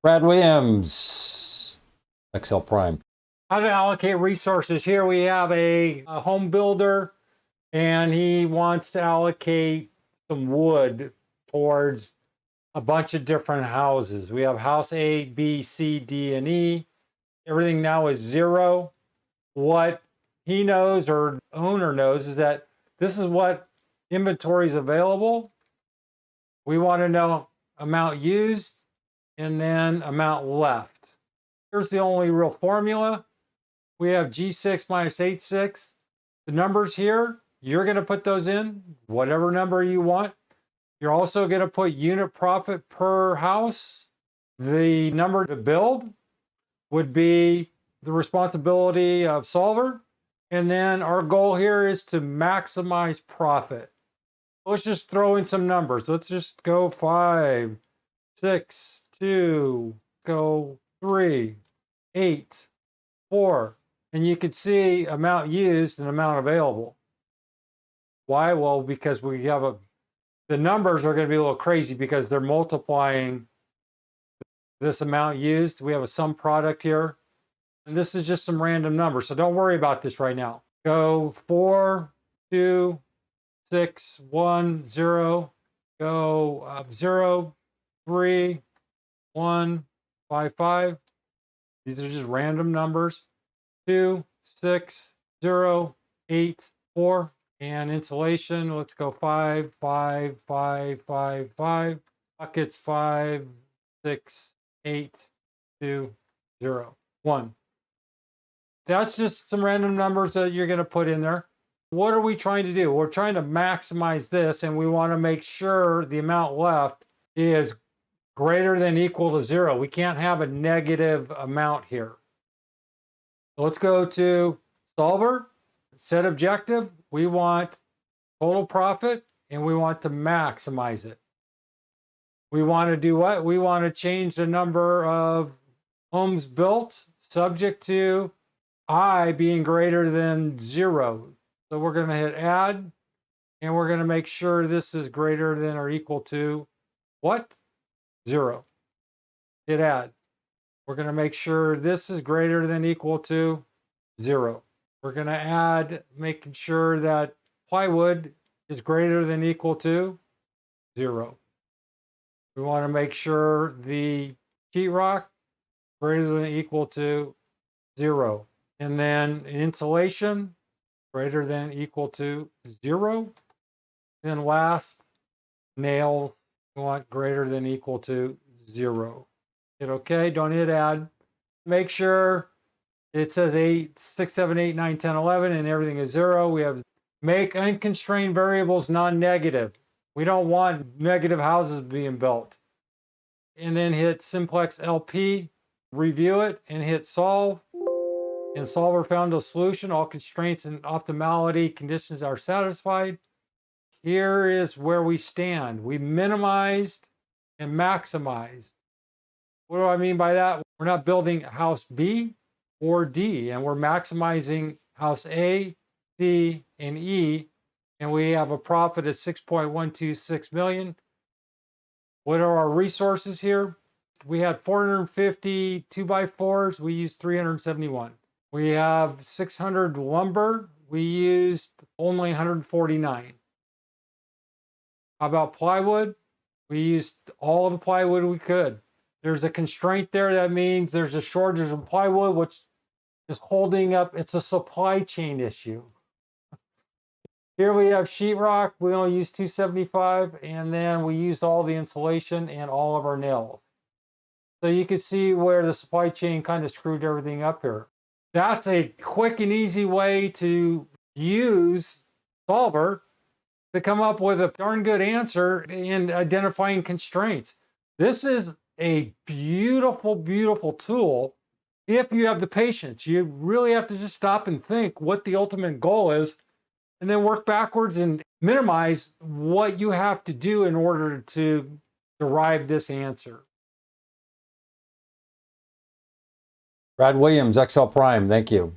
Brad Williams, Excel Prime. How to allocate resources. Here we have a home builder, and he wants to allocate some wood towards a bunch of different houses. We have house A, B, C, D, and E. Everything now is 0. What he knows, or owner knows, is that this is what inventory is available. We want to know amount used and then amount left. Here's the only real formula. We have G6 minus H6. The numbers here, you're going to put those in, whatever number you want. You're also going to put unit profit per house. The number to build would be the responsibility of solver. And then our goal here is to maximize profit. Let's just throw in some numbers. Let's just go 5, 6, 2, go 3, 8, 4. And you can see amount used and amount available. Why? Well, because we have the numbers are going to be a little crazy because they're multiplying this amount used. We have a sum product here. And this is just some random numbers. So don't worry about this right now. Go 4, 2, 6, 1, 0. Go 0, 3, 1, 5, 5. These are just random numbers. 2, 6, 0, 8, 4. And insulation, let's go 5, 5, 5, 5, 5. Buckets 5, 6, 8, 2, 0, 1. That's just some random numbers that you're going to put in there. What are we trying to do? We're trying to maximize this, and we want to make sure the amount left is greater than equal to 0. We can't have a negative amount here. So let's go to solver, set objective. We want total profit, and we want to maximize it. We want to do what? We want to change the number of homes built subject to I being greater than 0. So we're going to hit add, and we're going to make sure this is greater than or equal to what? 0. Hit add. We're going to make sure this is greater than equal to 0. We're going to add, making sure that plywood is greater than equal to 0. We want to make sure the sheetrock greater than equal to 0. And then insulation greater than equal to 0. And last, nails, we want greater than equal to 0. Hit OK, don't hit add. Make sure it says 8, 6, 7, 8, 9, 10, 11, and everything is 0. We have make unconstrained variables non-negative. We don't want negative houses being built. And then hit simplex LP, review it, and hit solve. And solver found a solution. All constraints and optimality conditions are satisfied. Here is where we stand. We minimized and maximized. What do I mean by that? We're not building house B or D, and we're maximizing house A, C, and E, and we have a profit of 6.126 million. What are our resources here? We had 450 2x4s. We used 371. We have 600 lumber. We used only 149. How about plywood? We used all the plywood we could. There's a constraint there. That means there's a shortage of plywood, which is holding up. It's a supply chain issue. Here we have sheetrock. We only used 275, and then we used all the insulation and all of our nails. So you can see where the supply chain kind of screwed everything up here. That's a quick and easy way to use solver to come up with a darn good answer in identifying constraints. This is a beautiful, beautiful tool if you have the patience. You really have to just stop and think what the ultimate goal is, and then work backwards and minimize what you have to do in order to derive this answer. Brad Williams, Excel Prime, thank you.